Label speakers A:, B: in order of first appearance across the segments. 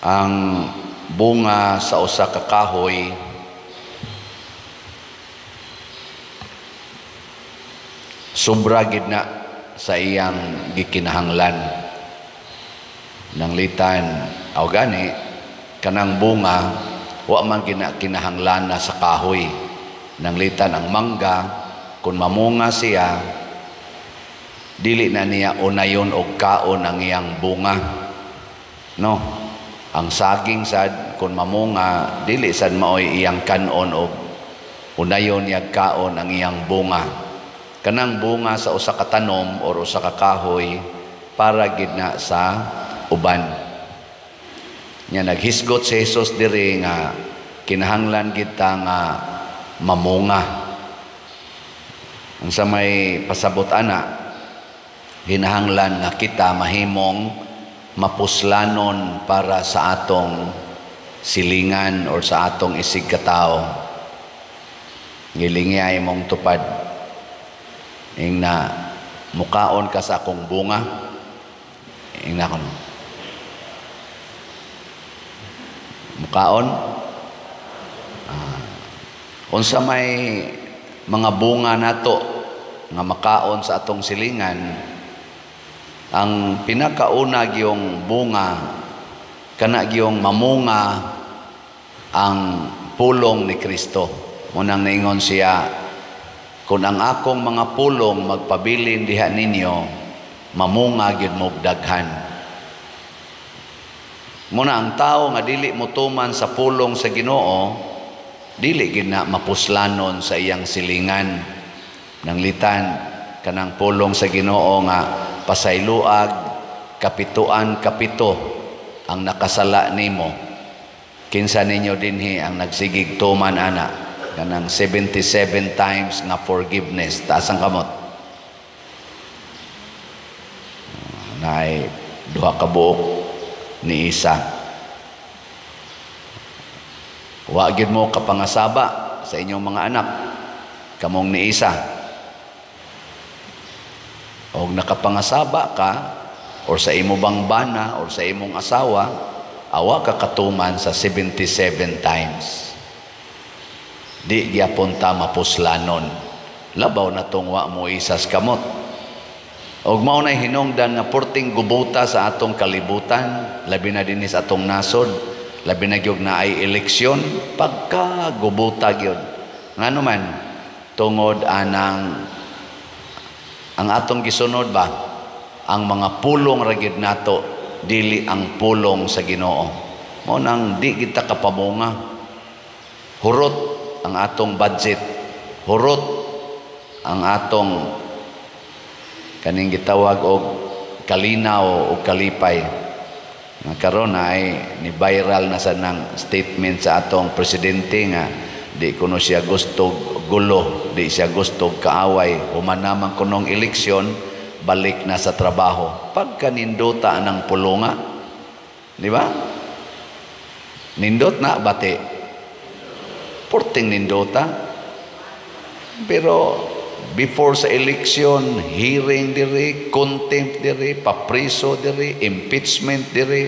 A: ang bunga sa usa ka kahoy sobra gid na sa iyang gikinahanglan. Nanglitan aw gani kanang bunga wa man kinahanglan na sa kahoy. Nanglitan ang mangga kun mamunga siya dili na niya unayon og kaon ang iyang bunga. No, ang saging sad kun mamunga dili sad maoy iyang kanon og unayon niya kaon ang iyang bunga. Kanang bunga sa usa ka tanom or usa ka kahoy para gid na sa uban. Nya naghisgot si Jesus diri nga kinahanglan gid ta nga mamunga. Ang sa may pasabot ana, kinahanglan nga kita mahimong mapuslanon para sa atong silingan or sa atong isig katao. Ngilingay mong tupad ing na mukaon ka sa akong bunga ing na kon mukaon unsa may mga bunga nato nga makaon sa atong silingan. Ang pinakauna gyung bunga kana gyung mamunga ang pulong ni Kristo. Munang naingon siya, kung ang akong mga pulong magpabilin diha ninyo, mamunga gyud mo daghan. Muna ang tao nga dili motuman sa pulong sa Ginoo, dili gid na mapuslanon sa iyang silingan. Nanglitan kanang pulong sa Ginoo nga pasayloag kapituan kapito ang nakasala nimo. Kinsa ninyo dinhi ang nagsigig tuman ana? Kanang 77 times nga forgiveness. Taas ang kamot. Naay duha ka buok ni isa. Wa gid mo kapangasaba sa inyong mga anak kamong ni isa. Og nakapangasaba ka or sa imo bang bana or sa imong asawa, awa ka katuman sa 77 times. Di gyapon ta mapuslanon. Labaw na tong wa mo isas kamot. Og mao nay hinungdan nga porting gubuta sa atong kalibutan, labi na dinis atong nasod, labi na gyud na ay eleksyon, pagka gubuta gyud. Ngano man tungod anang ang atong gisunod ba ang mga pulong ra gyud nato, dili ang pulong sa Ginoo. Mao nang di kita kapamunga. Hurot ang atong budget, hurot ang atong kaning gitawag og kalinaw o kalipay. Nga karon ay ni viral na sa nang statement sa atong presidente nga di kuno siya gusto gulo, di siya gusto kaaway, human naman kunong eleksyon, balik na sa trabaho. Pagka nindota ng pulunga, di ba? Nindot na bati. Porting nindota. Pero before sa election, hearing diri, contempt diri, papriso diri, impeachment diri.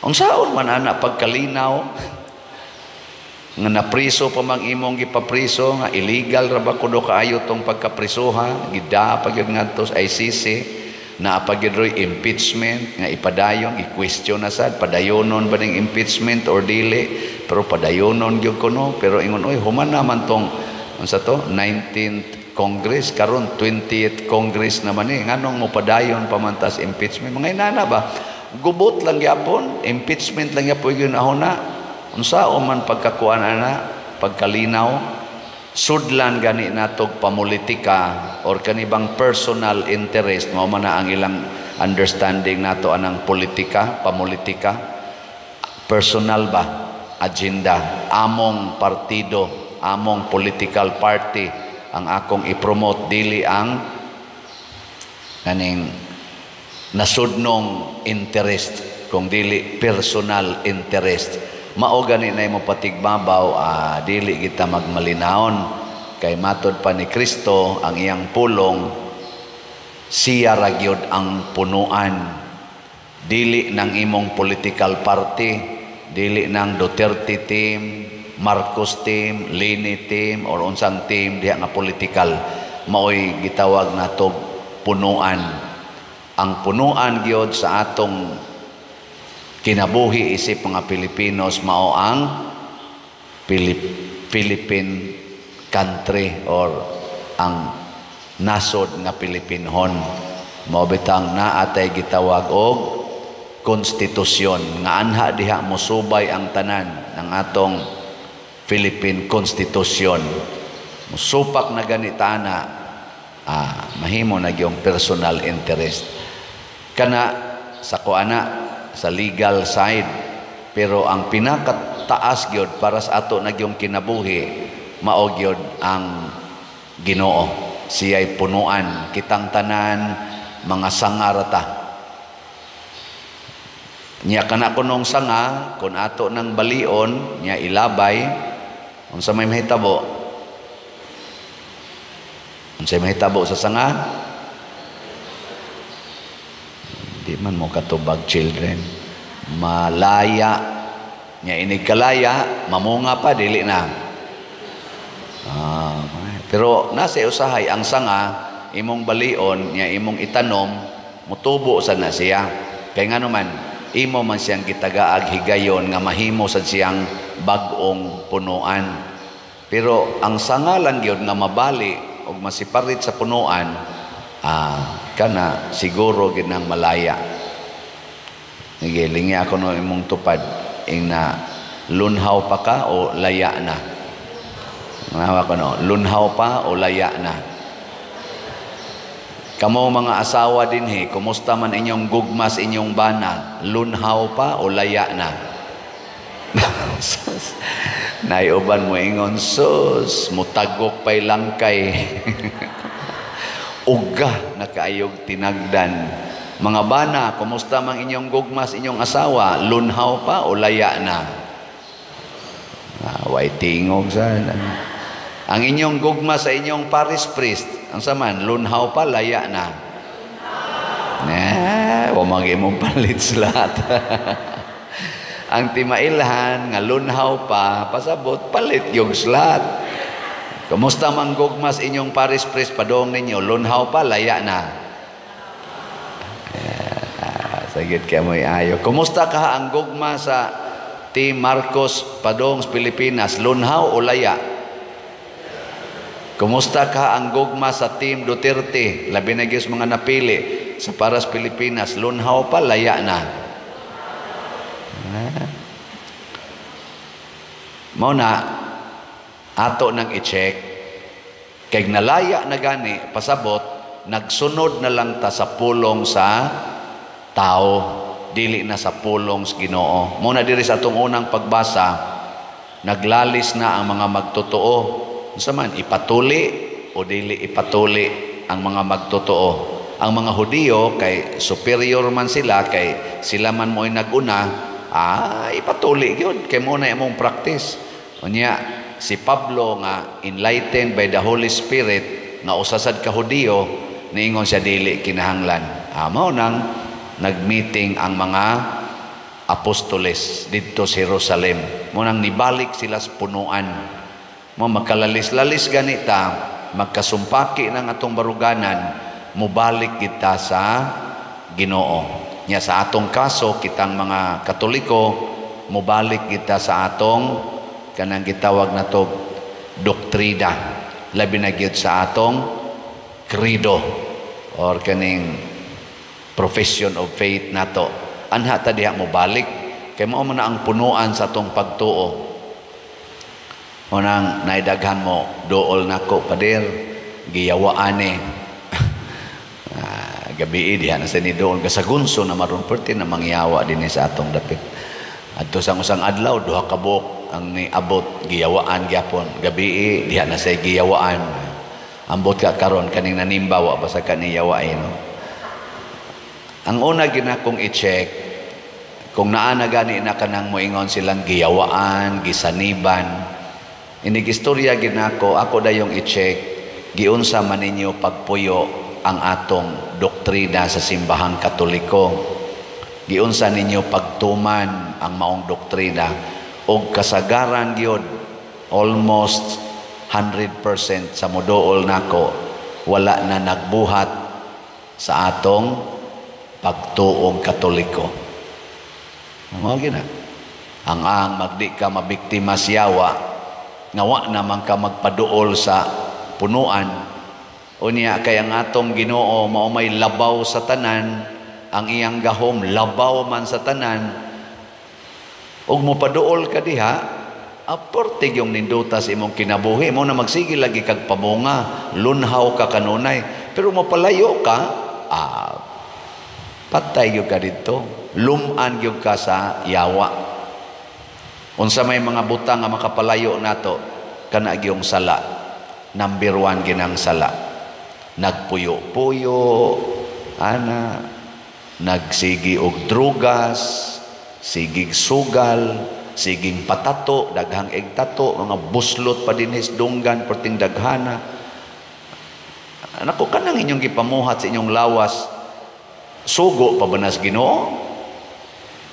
A: Ang saon man ana pagkalinaw nga napriso pa mang imong gipapriso nga illegal ra ba kuno kaayo tong pagkaprisoha, gida pa gyud ngadto sa ICC, na pa gyud roy impeachment nga ipadayon, i-question na sad padayonon ba ning impeachment or dili. Pero padayonon gyud kuno, pero ingon oy human naman tong unsa to 19th Congress karon 20th Congress naman nganong mo padayon pamantas impeachment. Mga inana ba gubot lang gyapon, impeachment lang gyapon gyud ahona. Unsa man pagkakuan ana pagkalinaw sudlan gani natog pamulitika or kanibang personal interest, mao man na ang ilang understanding nato anang politika, pamulitika, personal ba agenda, among partido, among political party ang akong i-promote, dili ang kaning nasudnong interest, kung dili personal interest. Mao gani na mo patigbabaw, dili kita magmalinaon kay matod pa ni Kristo ang iyang pulong siya ra gyud ang punuan Dili ng imong political party, dili ng Duterte team, Marcos team, Lini team, or unsang team diha nga political. Maoy gitawag nato punuan. Ang punuan gyud sa atong kinabuhi isip mga Pilipinos mao ang Philippine country or ang nasod nga Pilipinhon. Mao bitang naatay gitawag og konstitusyon nga anha diha mosubay ang tanan ng atong Philippine Constitution. Musupak na ganitana, mahimo na yung personal interest. Kana sa kuana, sa legal side. Pero ang pinakataas gyud para sa ato na yung kinabuhi, mao gyud ang Ginoo. Siya'y punuan. Kitang tanan, mga sangarata. Nya kana kunong sanga, kung ato ng balion, nya ilabay, unsa may mahitabo? Unsa may mahitabo sa sanga? Di man mo katubag children. Malaya. Nya inig kalaya, mamunga pa, dili na. Pero nasa usahay, ang sanga, imong balion, nya imong itanom, mutubo sa na siya. Kaya nga naman, imo man siyang gitagaag higayon nga mahimo sad siyang bag-ong punuan. Pero ang sanga lang gyud nga mabali og masiparit sa punuan, kana siguro gid nang malaya. Nigilingi ako no imong tupad ina lunhaw pa ka o laya na. Mahawa ko no, lunhaw pa o laya na. Kamo mga asawa dinhi, kumusta man inyong gugmas inyong bana? Lunhaw pa o laya na? Naiuban mo ingon, sus, mutagok pa'y langkay. Uga na kaayog tinagdan. Mga bana, kumusta man inyong gugmas inyong asawa? Lunhaw pa o laya na? Way tingog sana. Ang inyong gugmas sa inyong parish priest, ang saman, lunhaw pa, laya na. Umagi mong palit lahat. Ang timailhan, nga lunhaw pa, pasabot, palit yung slat. Kumusta man gugmas inyong parish priest, padong ninyo, lunhaw pa, laya na. Sagit ka mo'y ayo. Kumusta ka ang gugma sa Team Marcos, padong sa Pilipinas, lunhaw o laya? Kumusta ka ang gugma sa Team Duterte? Labi na gyud mga napili sa Paras Pilipinas. Lunhaw pa, laya na. Mao na, ato nang i-check. Kay nalaya na gani, pasabot, nagsunod na lang ta sa pulong sa tao. Dili na sa pulong sa Ginoo. Muna diri sa atong unang pagbasa, naglalis na ang mga magtotoo. Saman, ipatuli o dili ipatuli ang mga magtotoo. Ang mga Hudiyo, kay superior man sila, kay sila man mo'y naguna, ipatuli yun. Kay muna imong practice. Unya, si Pablo nga enlightened by the Holy Spirit, nga usasad ka Hudiyo, niingon siya dili kinahanglan. Mao nang nagmeeting ang mga apostoles dito sa Jerusalem. Mao nang nibalik sila sa punuan. Magkalalis-lalis ganita, magkasumpaki ng atong baruganan, mubalik kita sa Ginoo. Nya sa atong kaso, kitang mga Katoliko, mubalik kita sa atong kanang gitawag na to doktrina. Labi na gyud sa atong credo or kaning profession of faith nato. Anha ta diha mubalik kay mao man ang punuan sa atong pagtuo. Unang naidaghan mo, dool nako pader, giyawaan gabi diha na sa ni dool kasagunso na maron perti na mangyawa din sa atong dapit. Adto sang usang adlaw, duha ka buok ang niabot, giyawaan gyapon. Gabi diha na sa giyawaan. Ambot ka karon kaning nanimbawa pa sa kaniyaway no. Ang una ginakong i-check kung naa na gani na kanang moingon silang giyawaan, gisaniban. Inigistorya ginako, ako dayong i-check, giunsa man ninyo pagpuyo ang atong doktrina sa simbahang Katoliko. giunsa ninyo pagtuman ang maong doktrina og kasagaran gyud almost 100% sa moduol nako wala na nagbuhat sa atong pagtuong Katoliko. Mao gina. Ang magdi ka mabiktima siyawa, ngawa naman ka magpaduol sa punuan. Unya kay ang atong Ginoo mao may labaw sa tanan, ang iyang gahom labaw man sa tanan. Ug mo paduol ka diha, aporte yung ninduta sa imong kinabuhi mo na magsige lagi kag pamunga, lunhaw ka kanunay. Pero mapalayo ka, patay gyud ka dito. Luman gyud ka sa yawa. Unsa may mga butang nga makapalayo nato, kana gyung sala. Number 1 ginang sala. Nagpuyo-puyo, nagsigi og drugas, sigig sugal, siging patato, daghang egtato, mga buslot pa dinhis dunggan perting daghana. Nako kanang inyong gipamuhat sa inyong lawas, sugo pa banas Ginoo?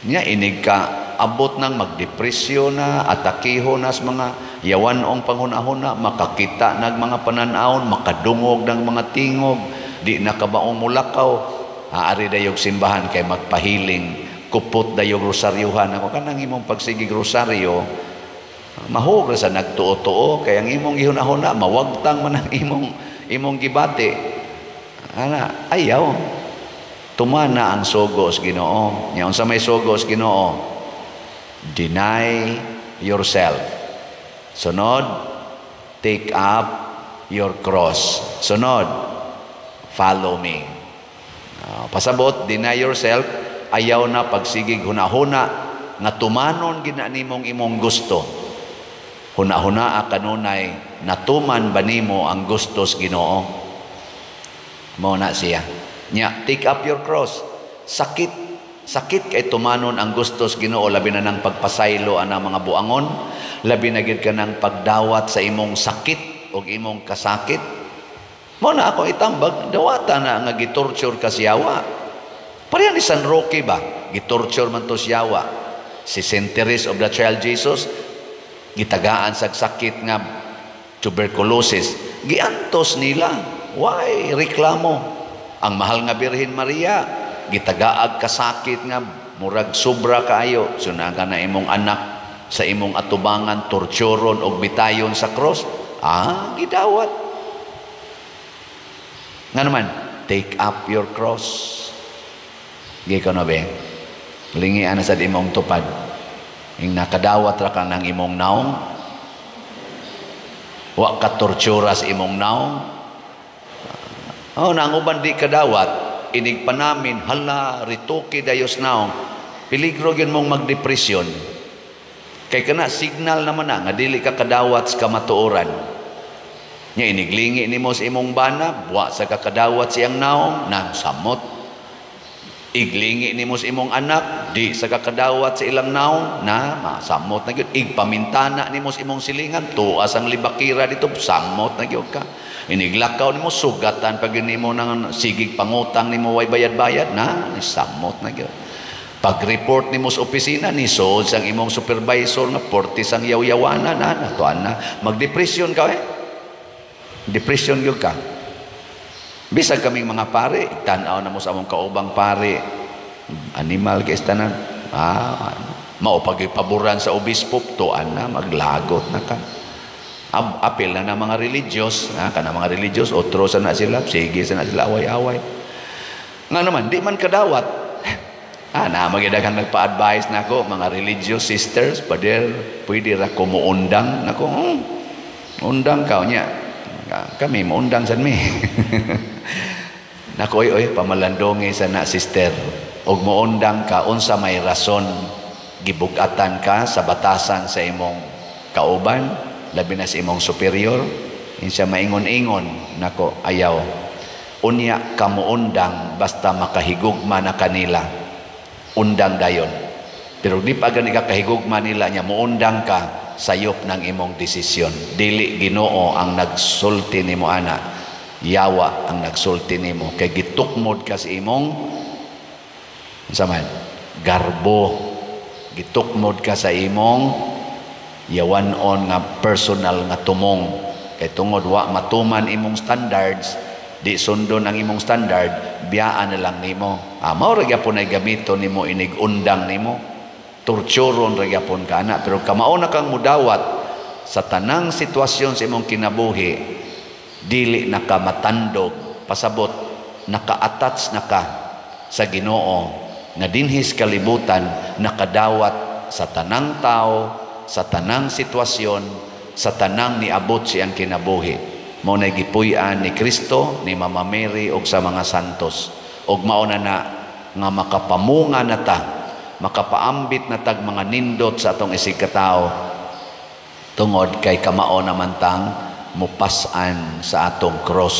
A: Nya inig ka abot nang magdepresyon na, atakiho na sa mga yawanong panghunahuna, makakita nag mga pananawon, makadungog ng mga tingog, di nakabaong mulakaw, haari dayog simbahan kay magpahiling, kupot dayog rosaryuhan. Ako kanang imong pagsigig rosaryo, mahug sa nagtuo-tuo, kay ang imong gihunahuna, mawagtang man ang imong gibati. Ayaw. Tumana ang sugos Ginoo. Nya unsa may sugos Ginoo? Deny yourself. Sunod, take up your cross. Sunod, follow me. Pasabot, deny yourself, ayaw na pagsigig hunahuna nga tumanon gina nimong imong gusto. Hunahuna kanunay natuman ba nimo ang gustos Ginoo? Mao na siya. Nya, take up your cross. Sakit kay tumanon ang gustos Ginoo, labi na ng pagpasaylo ana mga buangon, labi na gid ka ng pagdawat sa imong sakit o imong kasakit. Mo na ako itambag, dawata na nga gitorture ka siyawa. Pareha ni San Roque ba? Gitorture man to siyawa. Si Saint Teresa of the Child Jesus, gitagaan sa sakit nga tuberculosis. Giantos nila. Why? Reklamo. Ang mahal nga Birhen Maria, gitagaag kasakit nga murag sobra kaayo, sunaga na imong anak sa imong atubangan, torturon og bitayon sa cross. Gidawat. Nga naman, take up your cross. Gi ko na be. Lingian na sa imong tupad. Ing nakadawat ra ka ng imong naong. Wa ka tortura sa imong naong. Nanguban di kadawat, inig pa namin, hala, ritoke dayos naong, peligro yun mong magdepresyon. Kay kana, signal naman nga dili ka kadawat sa kamatuoran. Nya iniglingi ni mo sa imong bana, buwa sa kakadawat siyang naong, nagsamot. Iglingi ni mo sa imong anak, di sa kakadawat sa ilang naong, na masamot na yun. Igpamintana ni mo sa imong silingan, tuas ang libakira dito, samot na yun ka. Iniglakaw ni mo, sugatan pag ni mo ng sigig pangutang ni mo way bayad-bayad na, samot na yun. Pag-report ni mo sa opisina, ni sood sang imong supervisor nga portis ang yaw-yawana na, natuan na. Magdepresyon ka Depresyon yun ka. Bisag kaming mga pare, tanaw na mo sa among kaubang pare, animal ka istanan, maupag-ipaboran sa obispo, tuan na, maglagot na ka. Apil na ng mga religious, mga religious, otro sana sila, sige sana sila, away-away. Nga naman, di man kadawat. Magidagang nagpa-advise na ako, mga religious sisters, pwede ra ko muundang. Nako, undang ka, niya. Kami, muundang san mi. Nako, oy, pamalandongi sana, sister. Og muundang ka, unsa may rason, gibugatan ka sa batasan sa imong kauban, labi na sa imong superior, insya maingon-ingon, nako, ayaw. Unya ka muundang, basta makahigugma na kanila. Undang dayon. Pero di pa gani ka kahigugma nila niya, muundang ka, sayop ng imong desisyon. Dili Ginoo ang nagsulti nimo ana, yawa ang nagsulti nimo, kay gitukmod ka sa imong saman garbo. Gitukmod ka sa imong yawanon nga personal nga tumong. Kay tungod wa matuman imong standards, di sundon ang imong standard, biyaan na lang nimo. Mao ra gyapon ay gamito nimo inig undang nimo. Torturon ra gyapon ka ana, pero kamao na kang mudawat sa tanang sitwasyon sa imong kinabuhi, dili na ka matandog, pasabot naka-attach na ka sa Ginoo nga dinhis kalibutan nakadawat sa tanang tao, sa tanang sitwasyon, sa tanang niabot siyang kinabuhi. Mao na gipuy-an ni Kristo, ni Mama Mary ug sa mga santos. Ug mao na nga makapamunga na ta, makapaambit na tag mga nindot sa atong isig katao tungod kay kamao naman tang mupas-an sa atong cross.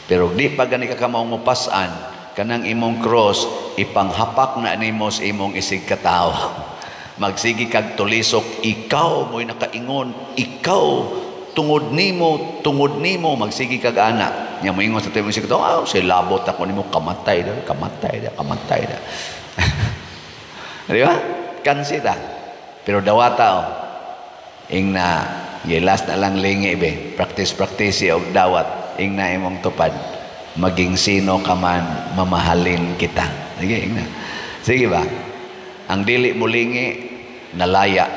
A: Pero di pa gani ka kamao mupas-an, kanang imong cross ipanghapak na nimo sa imong isig katao. Magsigi kag tulisok, ikaw mo'y nakaingon, ikaw tungod nimo magsigi kag ana. Nya moingon sa imong isig katao, say labot ako nimo, kamatay da. Di ba? Kansi ta. Pero dawata ingna gilas na lang lingi be. Practice og dawat ingna imong tupad. Maging sino ka man, mamahalin kita. Sige, ingna. Sige ba? Ang dili mulingi nalaya.